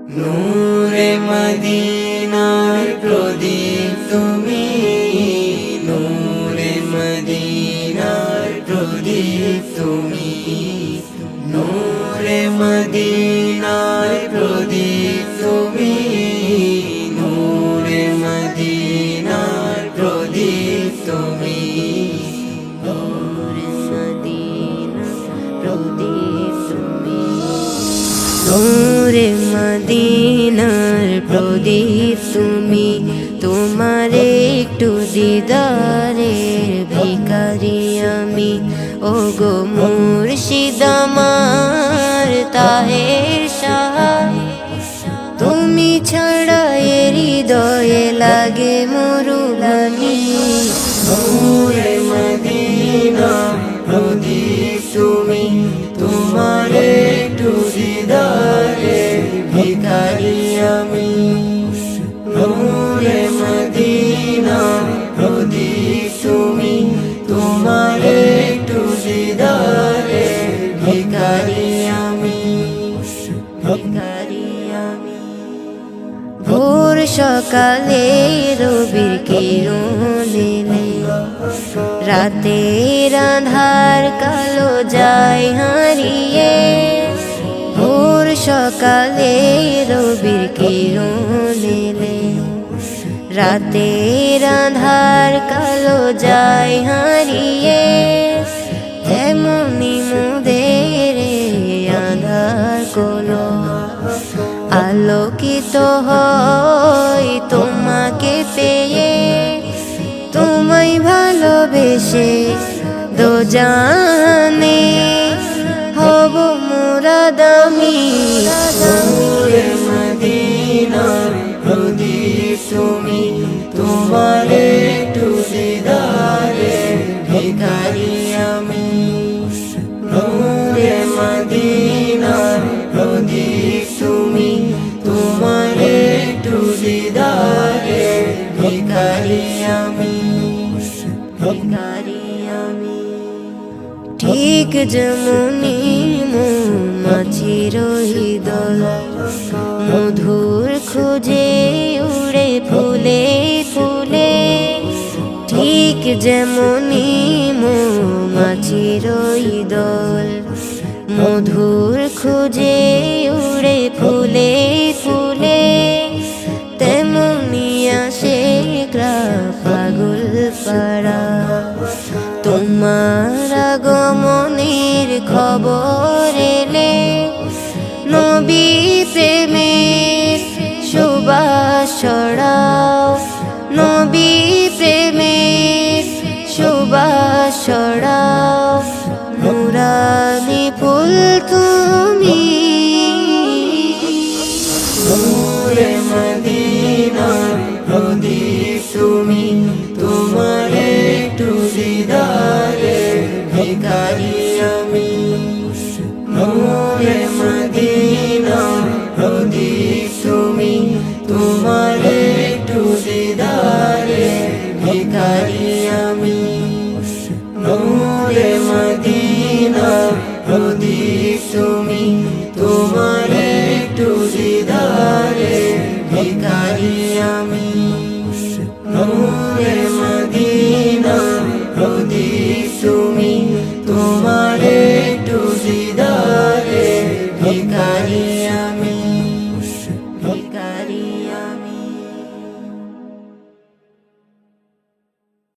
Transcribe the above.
নূরে মদিনার প্রদীপ তুমি, নূরে মদিনার প্রদীপ তুমি, নূরে মদিনার প্রদীপ তুমি, নূরে মদিনার প্রদীপ তুমি, নূরে মদিনার প্রদীপ তুমি, নূরে মদিনার প্রদীপ তুমি। তোমার একটু দিদারের ভিখারি আমি, ও গো মুর্শিদ আমার তাহের শাহ। তুমি ছাড়া এ হৃদয়ে লাগে মরুভূমি। নূরে মদিনার প্রদীপ তুমি, তোমার একটু দিদারের ভিখারি আমি। নূরে মদিনার প্রদীপ তুমি, তোমার একটু দিদারের ভিখারি আমি, ভিখারি আমি। ভোর সকালে রবির কিরণ এলে, রাতের আঁধার কালো যায় হারিয়ে। ভোর সকালে রবির কিরণ এলে, রাতের আঁধার কালো যায় হারিয়ে। তেমনি মোদের আঁধার কোনো আলোকিত হয় তোমাকে পেয়ে। তোমায় ভালোবেসে দোজানে হব মুরাদ আমি। নূরে মদিনার প্রদীপ তুমি, তোমার একটু দিদারের ভিখারি আমি। নূরে মদিনার প্রদীপ তুমি, তোমার একটু দিদারের ভিখারি আমি, ভিখারি আমি। ঠিক যেমনি মৌমাছির দল মধুর খুঁজে উড়ে ফুলে ফুলে, ঠিক যেমনি মৌমাছির দল মধুর খুঁজে উড়ে ফুলে